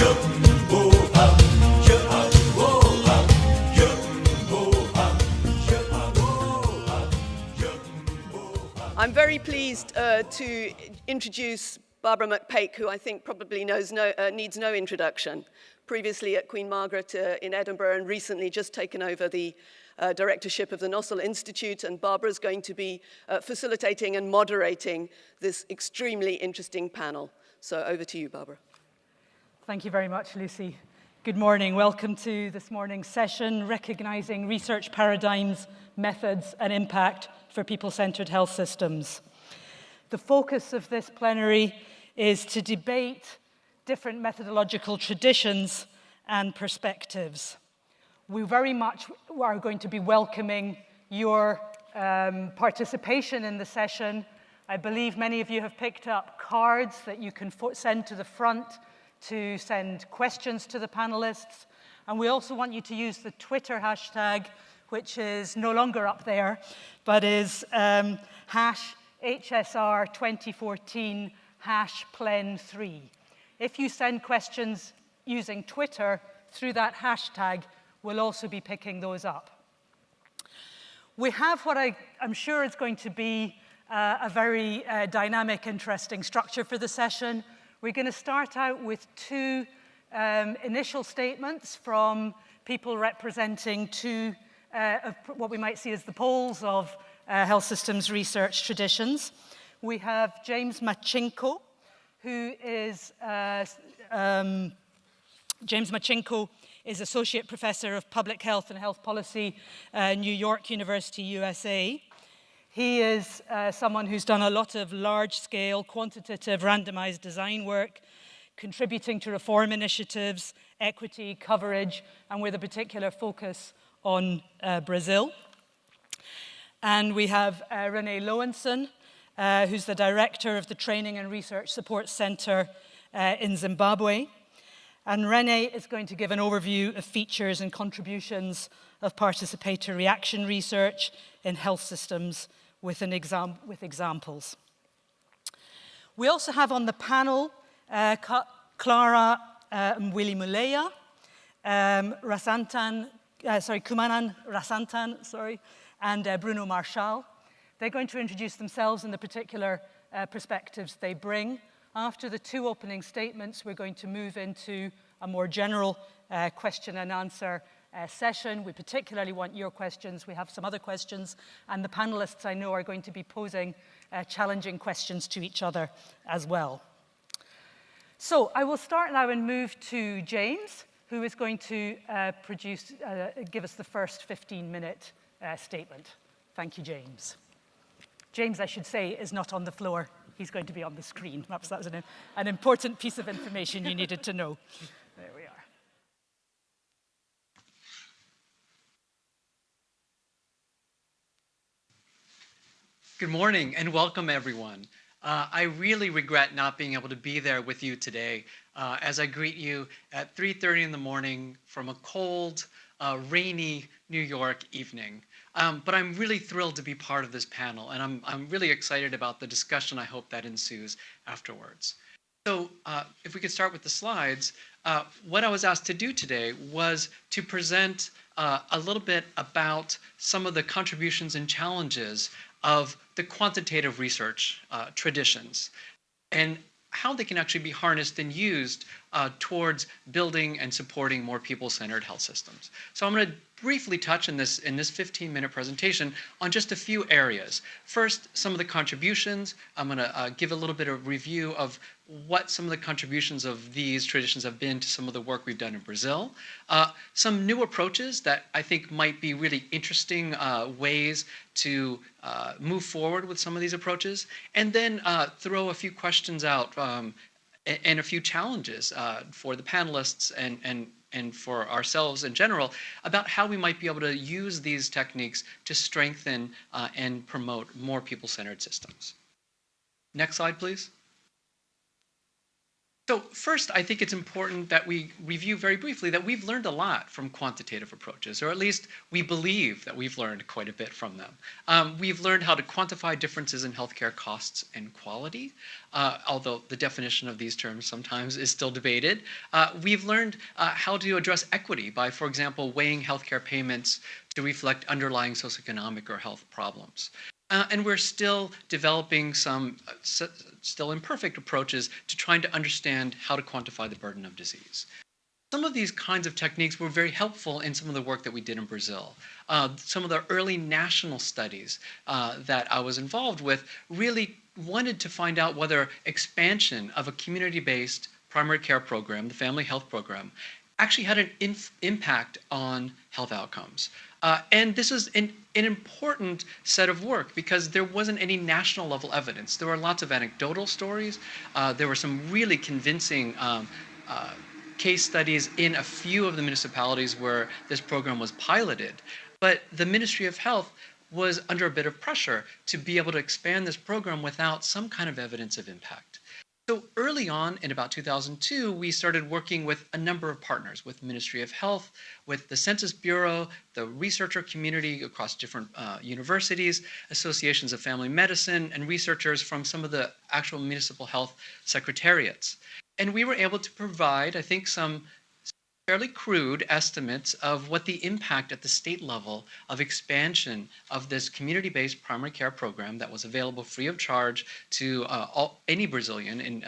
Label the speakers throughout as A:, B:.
A: I'm very pleased to introduce Barbara McPake, who I think probably needs no introduction. Previously at Queen Margaret in Edinburgh, and recently just taken over the directorship of the Nossal Institute, and Barbara's going to be facilitating and moderating this extremely interesting panel. So over to you, Barbara.
B: Thank you very much, Lucy. Good morning. Welcome to this morning's session, Recognizing Research Paradigms, Methods and Impact for People-Centered Health Systems. The focus of this plenary is to debate different methodological traditions and perspectives. We very much are going to be welcoming your participation in the session. I believe many of you have picked up cards that you can send to the front to send questions to the panelists. And we also want you to use the Twitter hashtag, which is no longer up there, but is hash HSR 2014 hash plen3. If you send questions using Twitter through that hashtag, we'll also be picking those up. We have what I'm sure is going to be a very dynamic, interesting structure for the session. We're going to start out with two initial statements from people representing two of what we might see as the poles of health systems research traditions. We have James Machinko, who is Associate Professor of Public Health and Health Policy at New York University, USA. He is someone who's done a lot of large-scale, quantitative, randomized design work, contributing to reform initiatives, equity, coverage, and with a particular focus on Brazil. And we have Renee Lowenson, who's the director of the Training and Research Support Center in Zimbabwe. And Renee is going to give an overview of features and contributions of participatory action research in health systems with examples. We also have on the panel Clara Mwilimulea, Kumanan Rasantan, and Bruno Marshall. They're going to introduce themselves and the particular perspectives they bring. After the two opening statements, we're going to move into a more general question and answer session. We particularly want your questions. We have some other questions, and the panelists I know are going to be posing challenging questions to each other as well. So I will start now and move to James, who is going to give us the first 15-minute statement. Thank you, James. James, I should say, is not on the floor. He's going to be on the screen. Perhaps that was an important piece of information you needed to know. There we are.
C: Good morning and welcome, everyone. I really regret not being able to be there with you today as I greet you at 3:30 in the morning from a cold, rainy New York evening. But I'm really thrilled to be part of this panel, and I'm really excited about the discussion I hope that ensues afterwards. So if we could start with the slides, what I was asked to do today was to present a little bit about some of the contributions and challenges of the quantitative research traditions and how they can actually be harnessed and used towards building and supporting more people-centered health systems. So I'm going to briefly touch in this 15-minute presentation on just a few areas. First, some of the contributions. I'm going to give a little bit of review of what some of the contributions of these traditions have been to some of the work we've done in Brazil. Some new approaches that I think might be really interesting ways to move forward with some of these approaches, and then throw a few questions out and a few challenges for the panelists and for ourselves in general about how we might be able to use these techniques to strengthen and promote more people-centered systems. Next slide, please. So first, I think it's important that we review very briefly that we've learned a lot from quantitative approaches, or at least we believe that we've learned quite a bit from them. We've learned how to quantify differences in healthcare costs and quality, although the definition of these terms sometimes is still debated. We've learned how to address equity by, for example, weighing healthcare payments to reflect underlying socioeconomic or health problems. And we're still developing some still imperfect approaches to trying to understand how to quantify the burden of disease. Some of these kinds of techniques were very helpful in some of the work that we did in Brazil. Some of the early national studies that I was involved with really wanted to find out whether expansion of a community-based primary care program, the family health program, actually had an impact on health outcomes. And this is an important set of work because there wasn't any national level evidence. There were lots of anecdotal stories. There were some really convincing case studies in a few of the municipalities where this program was piloted. But the Ministry of Health was under a bit of pressure to be able to expand this program without some kind of evidence of impact. So early on in about 2002, we started working with a number of partners, with Ministry of Health, with the Census Bureau, the researcher community across different universities, associations of family medicine, and researchers from some of the actual municipal health secretariats. And we were able to provide, I think, some fairly crude estimates of what the impact at the state level of expansion of this community-based primary care program that was available free of charge to any Brazilian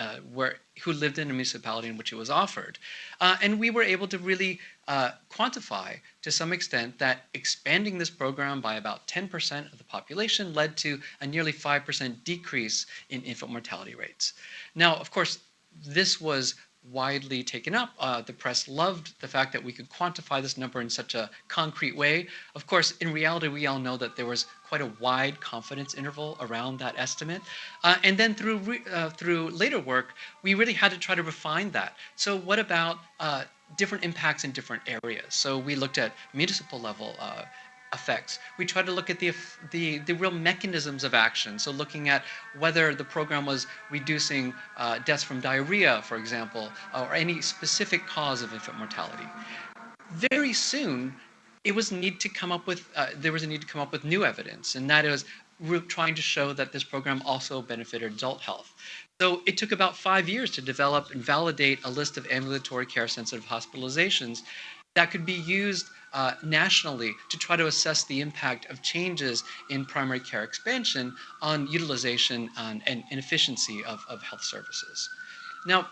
C: who lived in a municipality in which it was offered. And we were able to really quantify to some extent that expanding this program by about 10% of the population led to a nearly 5% decrease in infant mortality rates. Now, of course, this was widely taken up. The press loved the fact that we could quantify this number in such a concrete way. Of course, in reality, we all know that there was quite a wide confidence interval around that estimate. And then through later work, we really had to try to refine that. So what about different impacts in different areas? So we looked at municipal level effects. We tried to look at the real mechanisms of action. So looking at whether the program was reducing deaths from diarrhea, for example, or any specific cause of infant mortality. Very soon, there was a need to come up with new evidence, and that is trying to show that this program also benefited adult health. So it took about 5 years to develop and validate a list of ambulatory care sensitive hospitalizations that could be used nationally to try to assess the impact of changes in primary care expansion on utilization and efficiency of health services. Now,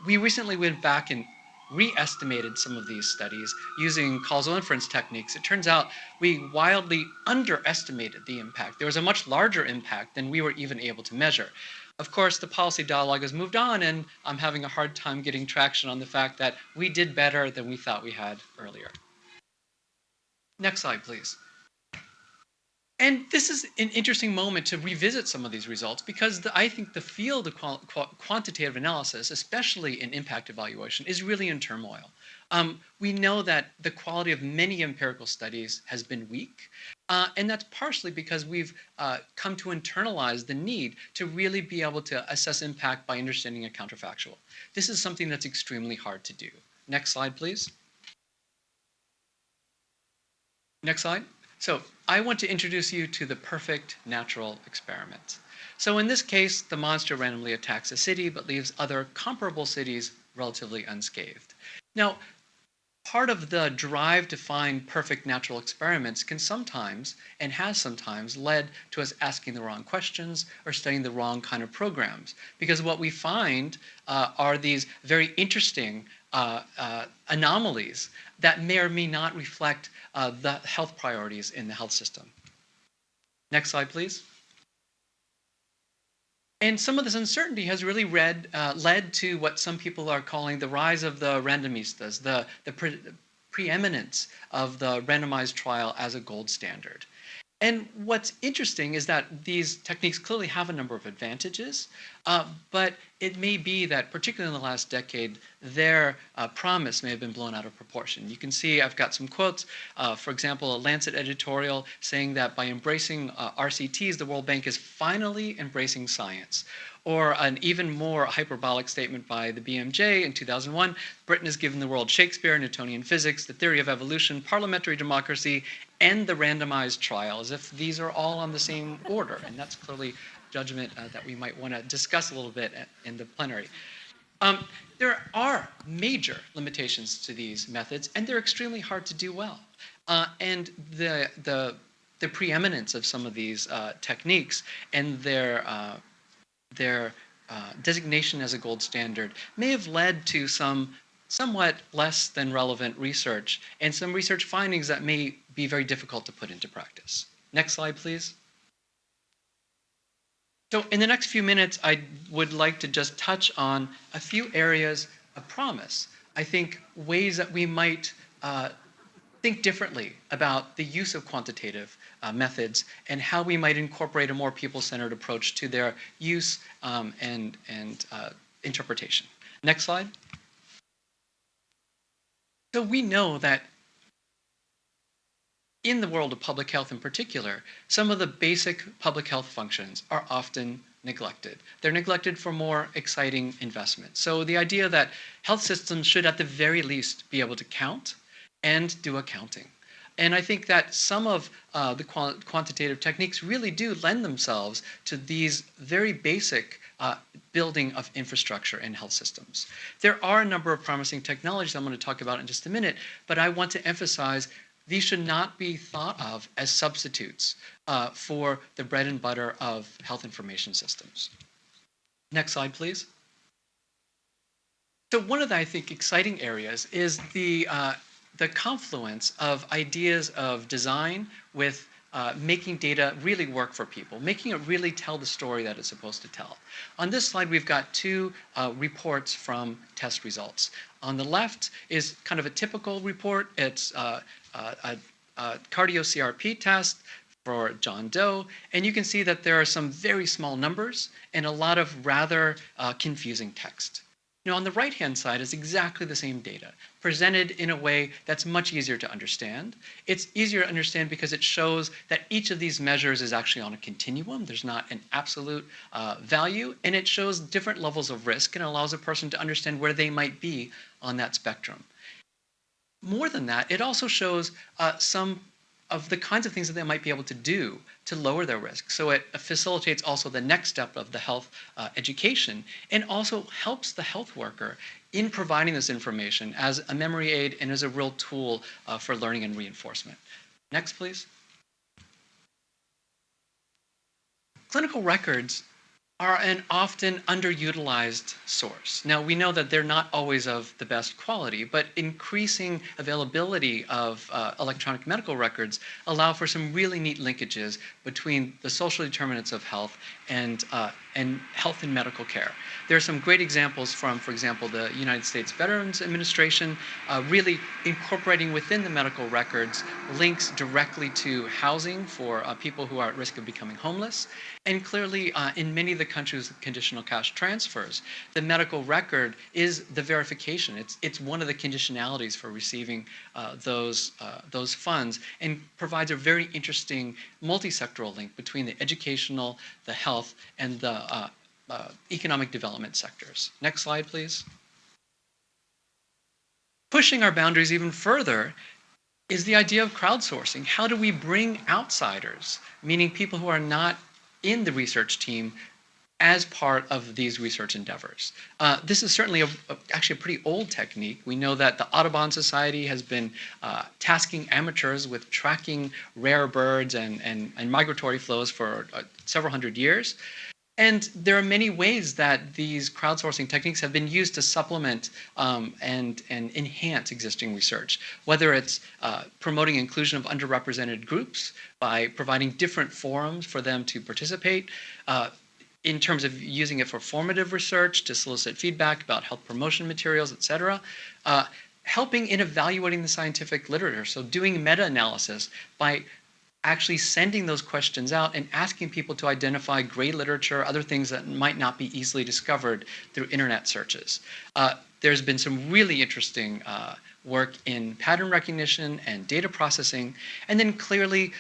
C: we recently went back and re-estimated some of these studies using causal inference techniques. It turns out we wildly underestimated the impact. There was a much larger impact than we were even able to measure. Of course, the policy dialogue has moved on, and I'm having a hard time getting traction on the fact that we did better than we thought we had earlier. Next slide, please. And this is an interesting moment to revisit some of these results because I think the field of quantitative analysis, especially in impact evaluation, is really in turmoil. We know that the quality of many empirical studies has been weak, and that's partially because we've come to internalize the need to really be able to assess impact by understanding a counterfactual. This is something that's extremely hard to do. Next slide, please. Next slide. So I want to introduce you to the perfect natural experiment. So in this case, the monster randomly attacks a city but leaves other comparable cities relatively unscathed. Now, part of the drive to find perfect natural experiments can sometimes, and has sometimes, led to us asking the wrong questions or studying the wrong kind of programs. Because what we find are these very interesting anomalies that may or may not reflect the health priorities in the health system. Next slide, please. And some of this uncertainty has really led to what some people are calling the rise of the randomistas, the preeminence of the randomized trial as a gold standard. And what's interesting is that these techniques clearly have a number of advantages. But it may be that, particularly in the last decade, their promise may have been blown out of proportion. You can see I've got some quotes. For example, a Lancet editorial saying that by embracing RCTs, the World Bank is finally embracing science. Or an even more hyperbolic statement by the BMJ in 2001, Britain has given the world Shakespeare, Newtonian physics, the theory of evolution, parliamentary democracy, and the randomized trial, as if these are all on the same order. And that's clearly judgment that we might want to discuss a little bit in the plenary. There are major limitations to these methods, and they're extremely hard to do well. And the preeminence of some of these techniques and their designation as a gold standard may have led to some somewhat less than relevant research and some research findings that may be very difficult to put into practice. Next slide, please. So in the next few minutes, I would like to just touch on a few areas of promise. I think ways that we might think differently about the use of quantitative methods and how we might incorporate a more people-centered approach to their use and interpretation. Next slide. So we know that in the world of public health in particular, some of the basic public health functions are often neglected. They're neglected for more exciting investment. So the idea that health systems should at the very least be able to count and do accounting. And I think that some of the quantitative techniques really do lend themselves to these very basic building of infrastructure in health systems. There are a number of promising technologies I'm going to talk about in just a minute, but I want to emphasize these should not be thought of as substitutes for the bread and butter of health information systems. Next slide, please. So one of the, I think, exciting areas is the confluence of ideas of design with making data really work for people, making it really tell the story that it's supposed to tell. On this slide, we've got two reports from test results. On the left is kind of a typical report. It's a cardio-CRP test for John Doe, and you can see that there are some very small numbers and a lot of rather confusing text. Now, on the right-hand side is exactly the same data, presented in a way that's much easier to understand. It's easier to understand because it shows that each of these measures is actually on a continuum. There's not an absolute value, and it shows different levels of risk and allows a person to understand where they might be on that spectrum. More than that, it also shows some of the kinds of things that they might be able to do to lower their risk. So it facilitates also the next step of the health education and also helps the health worker in providing this information as a memory aid and as a real tool for learning and reinforcement. Next, please. Clinical records are an often underutilized source. Now, we know that they're not always of the best quality, but increasing availability of electronic medical records allow for some really neat linkages between the social determinants of health and health and medical care. There are some great examples from, for example, the United States Veterans Administration, really incorporating within the medical records links directly to housing for people who are at risk of becoming homeless. And clearly, in many of the countries with conditional cash transfers, the medical record is the verification. It's one of the conditionalities for receiving those funds and provides a very interesting multi-sectoral link between the educational, the health, and the economic development sectors. Next slide, please. Pushing our boundaries even further is the idea of crowdsourcing. How do we bring outsiders, meaning people who are not in the research team, as part of these research endeavors? This is certainly actually a pretty old technique. We know that the Audubon Society has been tasking amateurs with tracking rare birds and migratory flows for several hundred years. And there are many ways that these crowdsourcing techniques have been used to supplement and enhance existing research, whether it's promoting inclusion of underrepresented groups by providing different forums for them to participate, in terms of using it for formative research to solicit feedback about health promotion materials, et cetera, helping in evaluating the scientific literature, so doing meta-analysis by actually sending those questions out and asking people to identify gray literature, other things that might not be easily discovered through internet searches. There's been some really interesting work in pattern recognition and data processing. And then clearly,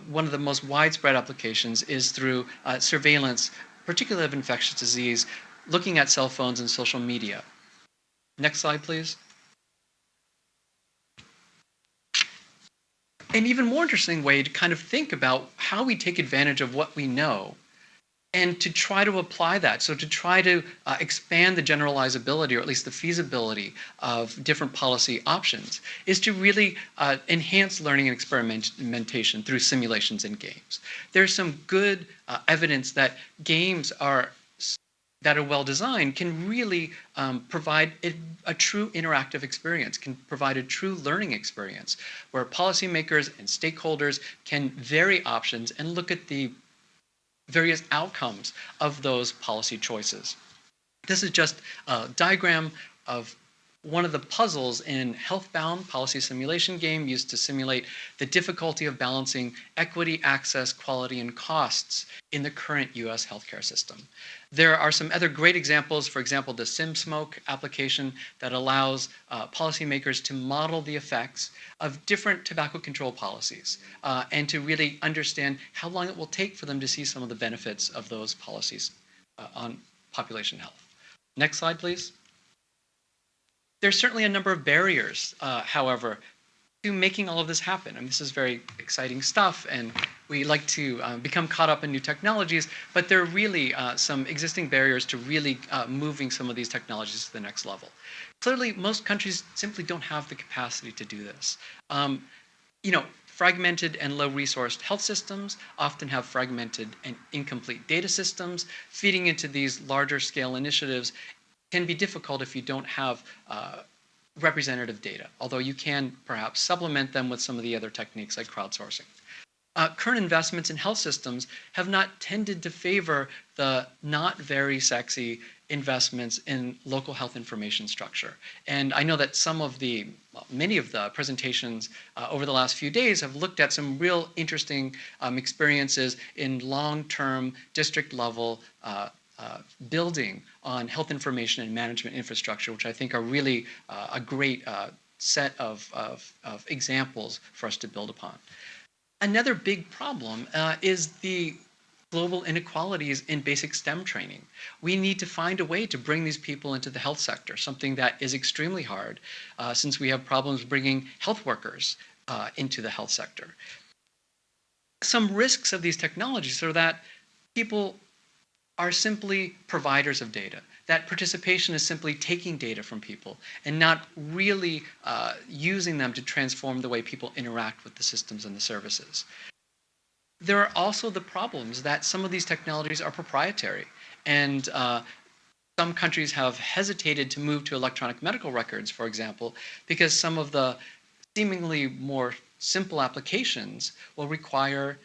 C: one of the most widespread applications is through surveillance, particularly of infectious disease, looking at cell phones and social media. Next slide, please. An even more interesting way to kind of think about how we take advantage of what we know and to try to apply that. So to try to expand the generalizability, or at least the feasibility of different policy options, is to really enhance learning and experimentation through simulations and games. There's some good evidence that games that are well designed can really provide a true interactive experience, can provide a true learning experience where policymakers and stakeholders can vary options and look at the various outcomes of those policy choices. This is just a diagram of one of the puzzles in Healthbound policy simulation game used to simulate the difficulty of balancing equity, access, quality, and costs in the current US healthcare system. There are some other great examples, for example, the SimSmoke application that allows policymakers to model the effects of different tobacco control policies and to really understand how long it will take for them to see some of the benefits of those policies on population health. Next slide, please. There's certainly a number of barriers, however, to making all of this happen. And this is very exciting stuff, and we like to become caught up in new technologies, but there are really some existing barriers to really moving some of these technologies to the next level. Clearly, most countries simply don't have the capacity to do this. Fragmented and low-resourced health systems often have fragmented and incomplete data systems. Feeding into these larger-scale initiatives can be difficult if you don't have representative data, although you can perhaps supplement them with some of the other techniques like crowdsourcing. Current investments in health systems have not tended to favor the not very sexy investments in local health information structure. And I know that many of the presentations over the last few days have looked at some real interesting experiences in long-term district level building on health information and management infrastructure, which I think are really a great set of examples for us to build upon. Another big problem is the global inequalities in basic STEM training. We need to find a way to bring these people into the health sector, something that is extremely hard since we have problems bringing health workers into the health sector. Some risks of these technologies are that people are simply providers of data. That participation is simply taking data from people and not really using them to transform the way people interact with the systems and the services. There are also the problems that some of these technologies are proprietary, and some countries have hesitated to move to electronic medical records, for example, because some of the seemingly more simple applications will require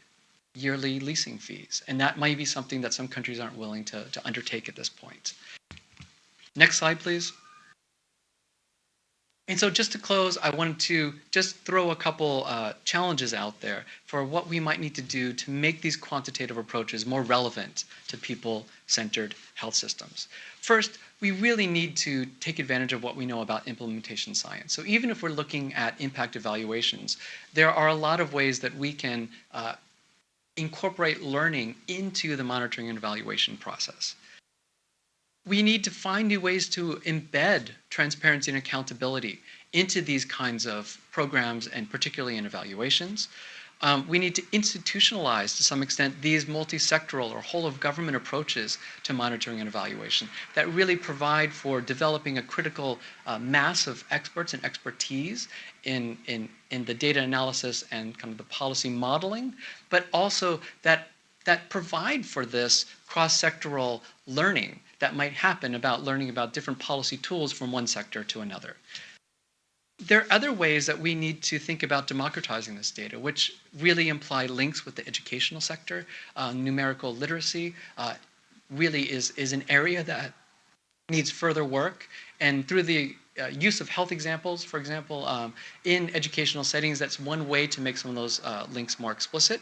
C: yearly leasing fees, and that might be something that some countries aren't willing to undertake at this point. Next slide, please. And so just to close, I wanted to just throw a couple challenges out there for what we might need to do to make these quantitative approaches more relevant to people-centered health systems. First, we really need to take advantage of what we know about implementation science. So even if we're looking at impact evaluations, there are a lot of ways that we can incorporate learning into the monitoring and evaluation process. We need to find new ways to embed transparency and accountability into these kinds of programs, and particularly in evaluations. We need to institutionalize, to some extent, these multi-sectoral or whole-of-government approaches to monitoring and evaluation that really provide for developing a critical mass of experts and expertise in the data analysis and kind of the policy modeling, but also that provide for this cross-sectoral learning that might happen about learning about different policy tools from one sector to another. There are other ways that we need to think about democratizing this data, which really imply links with the educational sector. Numerical literacy really is an area that needs further work. And through the use of health examples, for example, in educational settings. That's one way to make some of those links more explicit.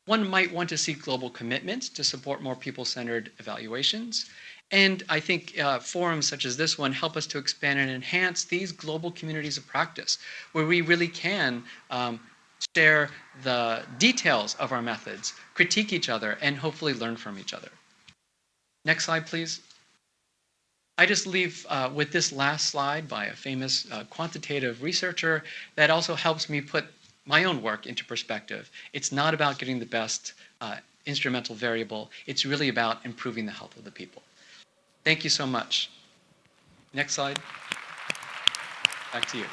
C: One might want to seek global commitment to support more people-centered evaluations. And I think forums such as this one help us to expand and enhance these global communities of practice, where we really can share the details of our methods, critique each other, and hopefully learn from each other. Next slide, please. I just leave with this last slide by a famous quantitative researcher that also helps me put my own work into perspective. It's not about getting the best instrumental variable. It's really about improving the health of the people. Thank you so much. Next slide. Back to you.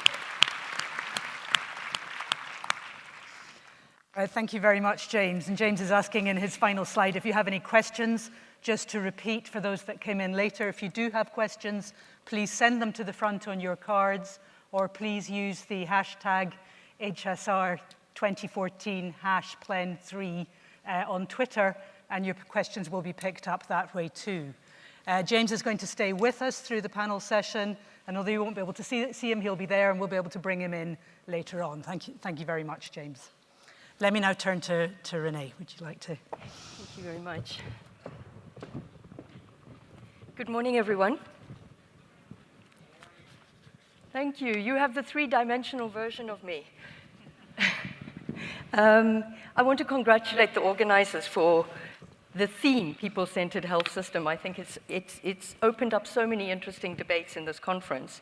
B: Thank you very much, James. And James is asking in his final slide if you have any questions. Just to repeat for those that came in later, if you do have questions, please send them to the front on your cards, or please use the hashtag HSR 2014 #Plen3 on Twitter, and your questions will be picked up that way too. James is going to stay with us through the panel session, and although you won't be able to see him, he'll be there, and we'll be able to bring him in later on. Thank you very much, James. Let me now turn to Renee. Would you like to?
D: Thank you very much. Good morning, everyone. Thank you. You have the three-dimensional version of me. I want to congratulate the organizers for the theme, People-Centered Health System. I think it's opened up so many interesting debates in this conference.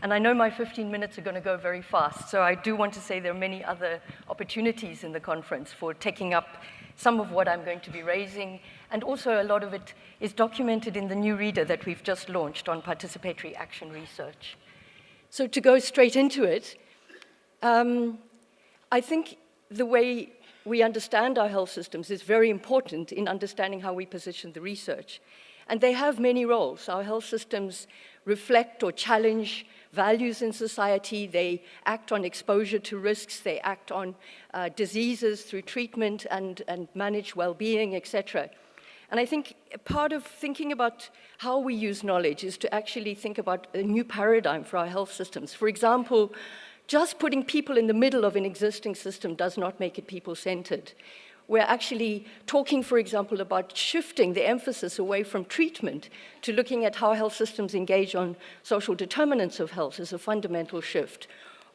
D: And I know my 15 minutes are going to go very fast, so I do want to say there are many other opportunities in the conference for taking up some of what I'm going to be raising, and also a lot of it is documented in the new reader that we've just launched on participatory action research. So to go straight into it, I think the way we understand our health systems is very important in understanding how we position the research. And they have many roles. Our health systems reflect or challenge values in society. They act on exposure to risks. They act on diseases through treatment and manage well-being, etc. And I think part of thinking about how we use knowledge is to actually think about a new paradigm for our health systems. For example, just putting people in the middle of an existing system does not make it people-centered. We're actually talking, for example, about shifting the emphasis away from treatment to looking at how health systems engage on social determinants of health as a fundamental shift.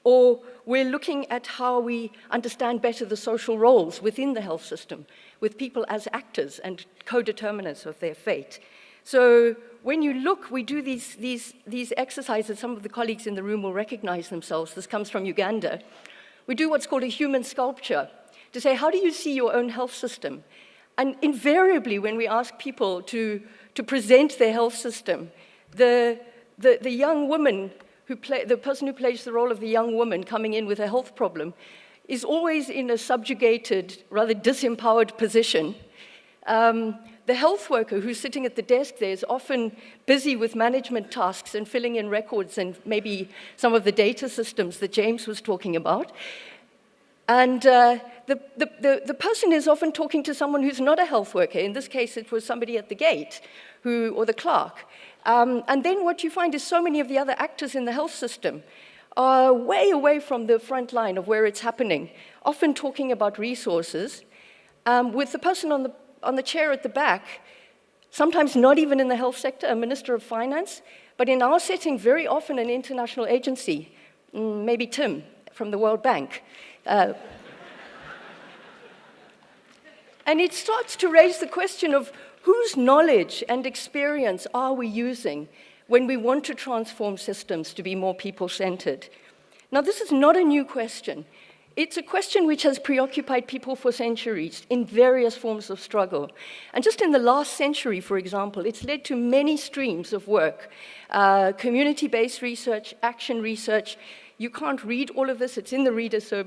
D: Or we're looking at how we understand better the social roles within the health system, with people as actors and co-determinants of their fate. So when you look, we do these exercises. Some of the colleagues in the room will recognize themselves. This comes from Uganda. We do what's called a human sculpture, to say, how do you see your own health system? And invariably, when we ask people to present their health system, the young woman, the person who plays the role of the young woman coming in with a health problem, is always in a subjugated, rather disempowered position. The health worker who's sitting at the desk there is often busy with management tasks and filling in records and maybe some of the data systems that James was talking about. And the person is often talking to someone who's not a health worker. In this case, it was somebody at the gate or the clerk. And then what you find is so many of the other actors in the health system are way away from the front line of where it's happening, often talking about resources, with the person on the chair at the back, sometimes not even in the health sector, a minister of finance, but in our setting, very often an international agency, maybe Tim from the World Bank. And it starts to raise the question of whose knowledge and experience are we using when we want to transform systems to be more people-centered? Now, this is not a new question. It's a question which has preoccupied people for centuries in various forms of struggle. And just in the last century, for example, it's led to many streams of work, community-based research, action research. You can't read all of this, it's in the reader, so,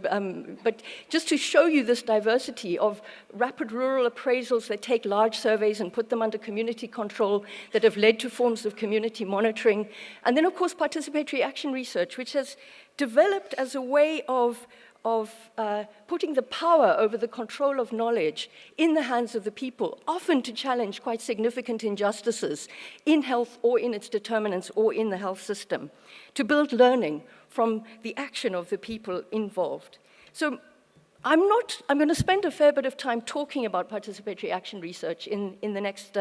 D: but just to show you this diversity of rapid rural appraisals that take large surveys and put them under community control that have led to forms of community monitoring. And then, of course, participatory action research, which has developed as a way of putting the power over the control of knowledge in the hands of the people, often to challenge quite significant injustices in health or in its determinants or in the health system, to build learning from the action of the people involved. So I'm going to spend a fair bit of time talking about participatory action research in the next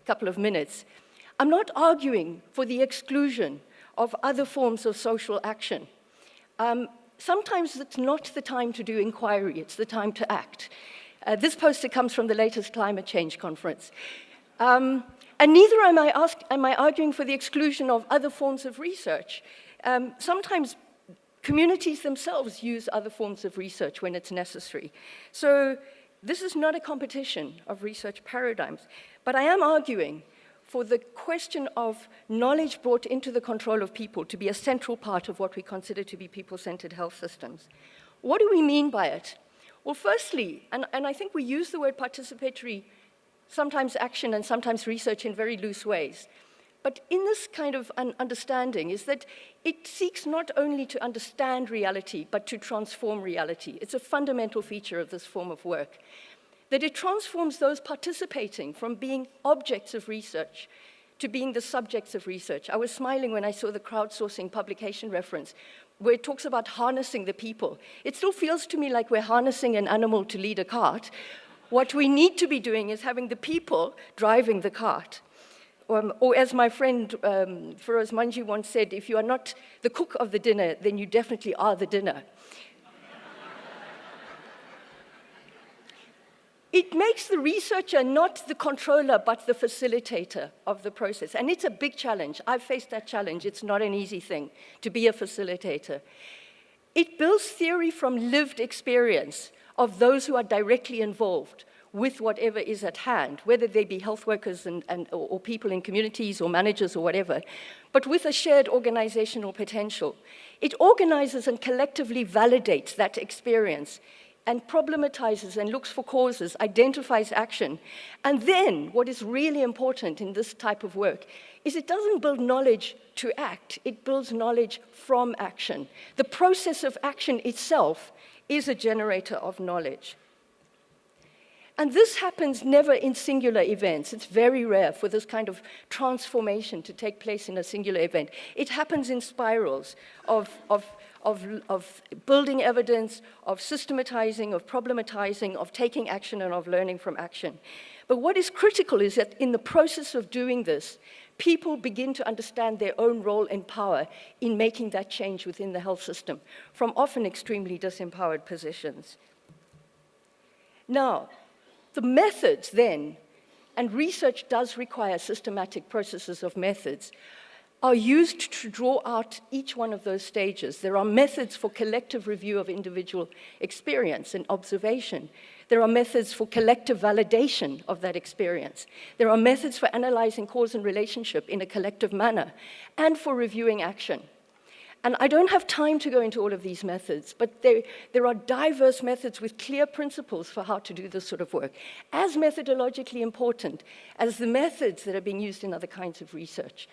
D: couple of minutes. I'm not arguing for the exclusion of other forms of social action. Sometimes it's not the time to do inquiry, it's the time to act. This poster comes from the latest climate change conference. And neither am I arguing for the exclusion of other forms of research. Sometimes communities themselves use other forms of research when it's necessary. So this is not a competition of research paradigms, but I am arguing for the question of knowledge brought into the control of people to be a central part of what we consider to be people-centered health systems. What do we mean by it? Well, firstly, and I think we use the word participatory, sometimes action and sometimes research in very loose ways. But in this kind of understanding is that it seeks not only to understand reality, but to transform reality. It's a fundamental feature of this form of work. That it transforms those participating from being objects of research to being the subjects of research. I was smiling when I saw the crowdsourcing publication reference, where it talks about harnessing the people. It still feels to me like we're harnessing an animal to lead a cart. What we need to be doing is having the people driving the cart. Or as my friend Feroz Manji once said, if you are not the cook of the dinner, then you definitely are the dinner. It makes the researcher not the controller, but the facilitator of the process. And it's a big challenge. I've faced that challenge. It's not an easy thing to be a facilitator. It builds theory from lived experience of those who are directly involved with whatever is at hand, whether they be health workers or people in communities or managers or whatever, but with a shared organizational potential. It organizes and collectively validates that experience and problematizes and looks for causes, identifies action. And then, what is really important in this type of work is it doesn't build knowledge to act, it builds knowledge from action. The process of action itself is a generator of knowledge. And this happens never in singular events. It's very rare for this kind of transformation to take place in a singular event. It happens in spirals of building evidence, of systematizing, of problematizing, of taking action, and of learning from action. But what is critical is that in the process of doing this, people begin to understand their own role and power in making that change within the health system, from often extremely disempowered positions. Now, the methods then, and research does require systematic processes of methods, are used to draw out each one of those stages. There are methods for collective review of individual experience and observation. There are methods for collective validation of that experience. There are methods for analyzing cause and relationship in a collective manner, and for reviewing action. And I don't have time to go into all of these methods, but there are diverse methods with clear principles for how to do this sort of work, as methodologically important as the methods that are being used in other kinds of research.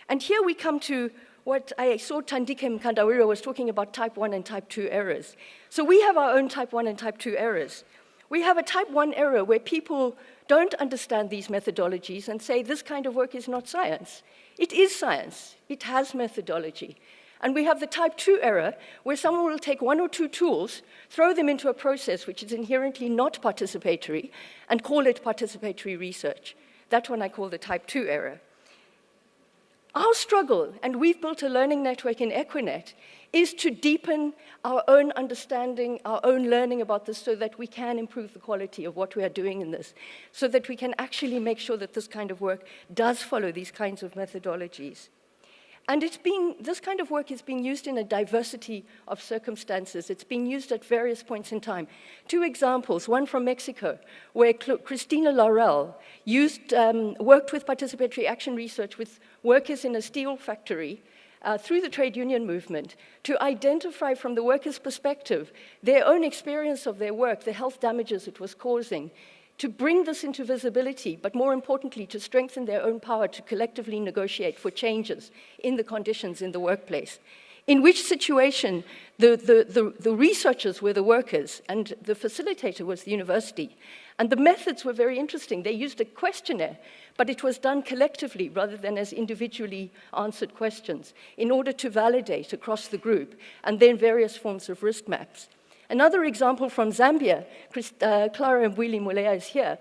D: And here we come to what I saw Tandike Mkandawira was talking about type 1 and type 2 errors. So we have our own type 1 and type 2 errors. We have a type 1 error where people don't understand these methodologies and say this kind of work is not science. It is science. It has methodology. And we have the type 2 error where someone will take one or two tools, throw them into a process which is inherently not participatory, and call it participatory research. That one I call the type 2 error. Our struggle, and we've built a learning network in Equinet, is to deepen our own understanding, our own learning about this so that we can improve the quality of what we are doing in this, so that we can actually make sure that this kind of work does follow these kinds of methodologies. And this kind of work is being used in a diversity of circumstances. It's being used at various points in time. Two examples, one from Mexico, where Cristina Laurel worked with participatory action research with workers in a steel factory through the trade union movement to identify from the workers' perspective their own experience of their work, the health damages it was causing, to bring this into visibility, but more importantly, to strengthen their own power to collectively negotiate for changes in the conditions in the workplace. in which situation the researchers were the workers and the facilitator was the university. And the methods were very interesting. They used a questionnaire, but it was done collectively rather than as individually answered questions in order to validate across the group, and then various forms of risk maps. Another example from Zambia, Clara Mbwili Mulea is here,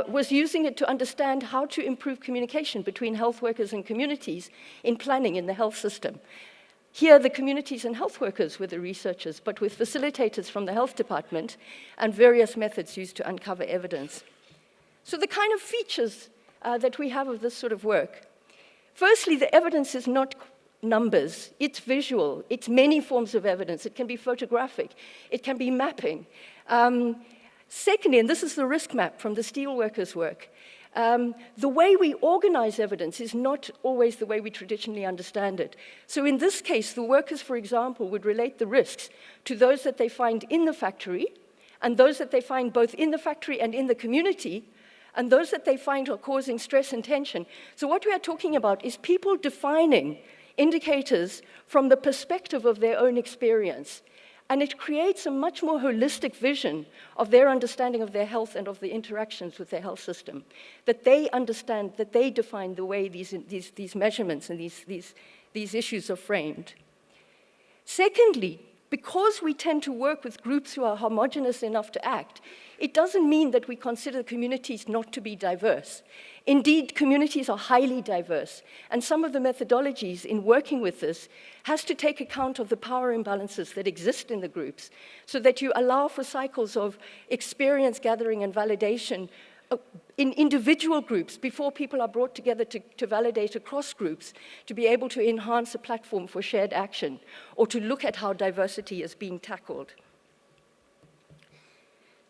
D: was using it to understand how to improve communication between health workers and communities in planning in the health system. Here, the communities and health workers were the researchers, but with facilitators from the health department and various methods used to uncover evidence. So the kind of features that we have of this sort of work. Firstly, the evidence is not numbers, it's visual, it's many forms of evidence. It can be photographic, it can be mapping. Secondly, and this is the risk map from the steelworkers' work, the way we organize evidence is not always the way we traditionally understand it. So in this case, the workers, for example, would relate the risks to those that they find in the factory, and those that they find both in the factory and in the community, and those that they find are causing stress and tension. So what we are talking about is people defining indicators from the perspective of their own experience. And it creates a much more holistic vision of their understanding of their health and of the interactions with their health system, that they understand, that they define the way these measurements and these issues are framed. Secondly, because we tend to work with groups who are homogeneous enough to act, it doesn't mean that we consider communities not to be diverse. Indeed, communities are highly diverse, and some of the methodologies in working with this has to take account of the power imbalances that exist in the groups, so that you allow for cycles of experience gathering and validation in individual groups before people are brought together to validate across groups, to be able to enhance a platform for shared action, or to look at how diversity is being tackled.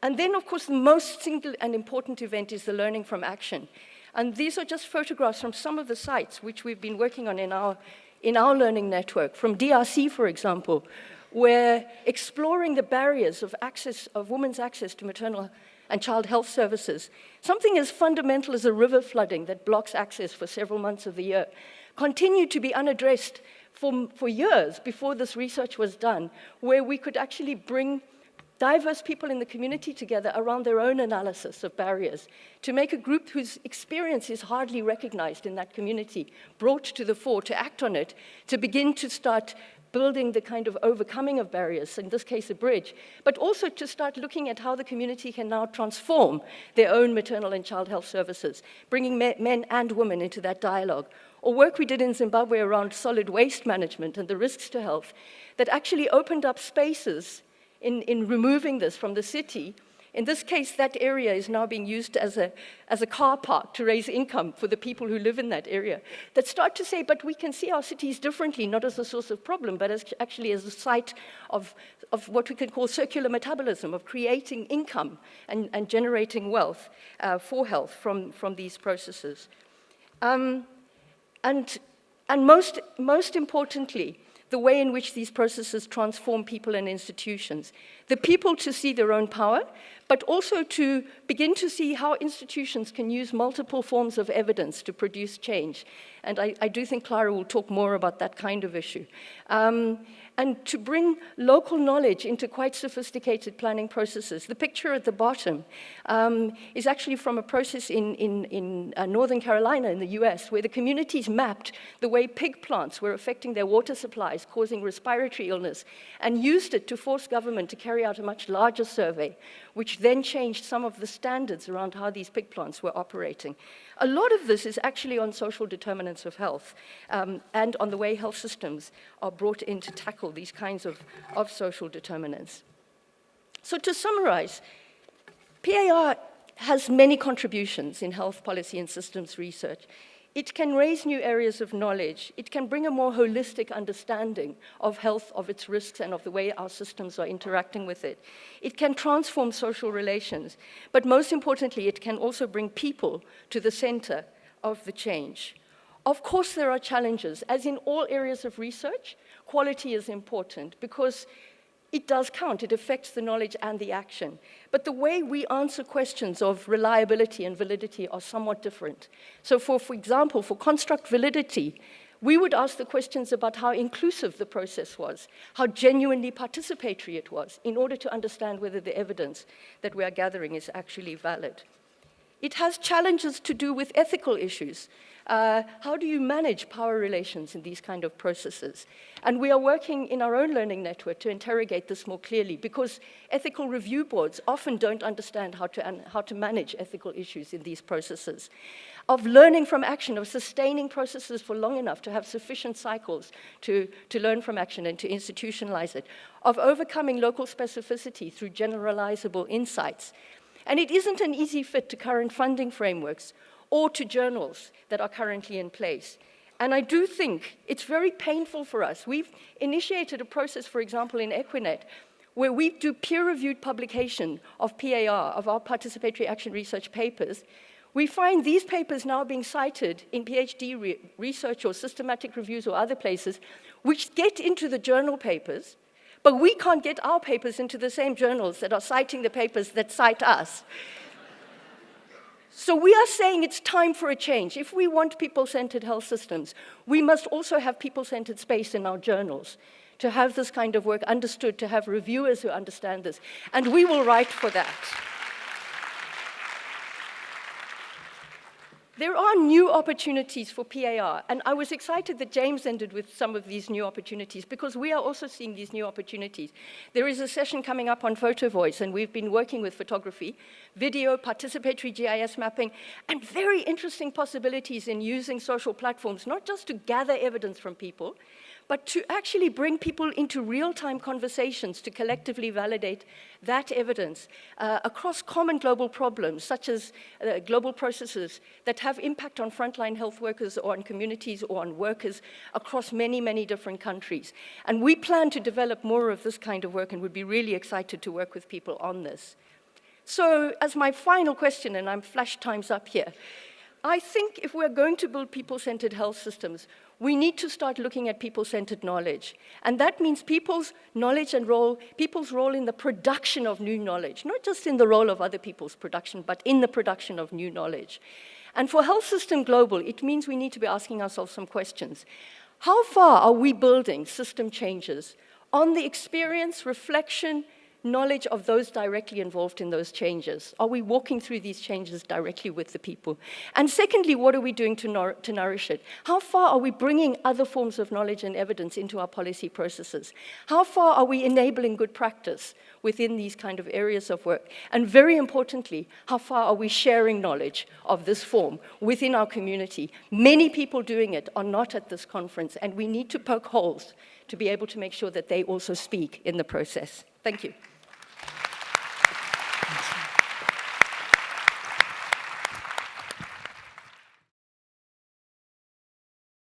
D: And then, of course, the most single and important event is the learning from action. And these are just photographs from some of the sites which we've been working on in our learning network. From DRC, for example, where exploring the barriers of women's access to maternal and child health services, something as fundamental as a river flooding that blocks access for several months of the year, continued to be unaddressed for years before this research was done, where we could actually bring diverse people in the community together around their own analysis of barriers to make a group whose experience is hardly recognized in that community brought to the fore, to act on it, to begin to start building the kind of overcoming of barriers, in this case a bridge, but also to start looking at how the community can now transform their own maternal and child health services, bringing men and women into that dialogue. Or work we did in Zimbabwe around solid waste management and the risks to health that actually opened up spaces in removing this from the city. In this case, that area is now being used as a car park to raise income for the people who live in that area, that start to say, but we can see our cities differently, not as a source of problem, but actually as a site of what we could call circular metabolism, of creating income and generating wealth for health from these processes. And most importantly, the way in which these processes transform people and institutions. The people to see their own power, but also to begin to see how institutions can use multiple forms of evidence to produce change. And I do think Clara will talk more about that kind of issue. And to bring local knowledge into quite sophisticated planning processes. The picture at the bottom is actually from a process in Northern Carolina in the US, where the communities mapped the way pig plants were affecting their water supplies, causing respiratory illness, and used it to force government to carry out a much larger survey, which then changed some of the standards around how these pig plants were operating. A lot of this is actually on social determinants of health and on the way health systems are brought in to tackle these kinds of social determinants. So to summarize, PAR has many contributions in health policy and systems research. It can raise new areas of knowledge. It can bring a more holistic understanding of health, of its risks, and of the way our systems are interacting with it. It can transform social relations. But most importantly, it can also bring people to the center of the change. Of course, there are challenges. As in all areas of research, quality is important because it does count. It affects the knowledge and the action. But the way we answer questions of reliability and validity are somewhat different. So for example, for construct validity, We would ask the questions about how inclusive the process was, how genuinely participatory it was, in order to understand whether the evidence that we are gathering is actually valid. It has challenges to do with ethical issues. How do you manage power relations in these kind of processes? And we are working in our own learning network to interrogate this more clearly, because ethical review boards often don't understand how to manage ethical issues in these processes. Of learning from action, of sustaining processes for long enough to have sufficient cycles to learn from action and to institutionalize it. Of overcoming local specificity through generalizable insights. And it isn't an easy fit to current funding frameworks or to journals that are currently in place. And I do think it's very painful for us. We've initiated a process, for example, in Equinet, where we do peer-reviewed publication of PAR, of our participatory action research papers. We find these papers now being cited in PhD research or systematic reviews or other places, which get into the journal papers, but we can't get our papers into the same journals that are citing the papers that cite us. So we are saying it's time for a change. If we want people-centered health systems, we must also have people-centered space in our journals to have this kind of work understood, to have reviewers who understand this. And we will write for that. There are new opportunities for PAR, and I was excited that James ended with some of these new opportunities, because we are also seeing these new opportunities. There is a session coming up on photo voice, and we've been working with photography, video, participatory GIS mapping, and very interesting possibilities in using social platforms, not just to gather evidence from people, but to actually bring people into real-time conversations to collectively validate that evidence across common global problems, such as global processes that have impact on frontline health workers or on communities or on workers across many, many different countries. And we plan to develop more of this kind of work and would be really excited to work with people on this. So as my final question, and I'm flash time's up here, I think if we're going to build people-centered health systems, we need to start looking at people-centered knowledge. And that means people's knowledge and role, people's role in the production of new knowledge, not just in the role of other people's production, but in the production of new knowledge. And for Health System Global, it means we need to be asking ourselves some questions. How far are we building system changes on the experience, reflection, knowledge of those directly involved in those changes? Are we walking through these changes directly with the people? And secondly, what are we doing to nourish it? How far are we bringing other forms of knowledge and evidence into our policy processes? How far are we enabling good practice within these kind of areas of work? And very importantly, how far are we sharing knowledge of this form within our community? Many people doing it are not at this conference, and we need to poke holes to be able to make sure that they also speak in the process. Thank you.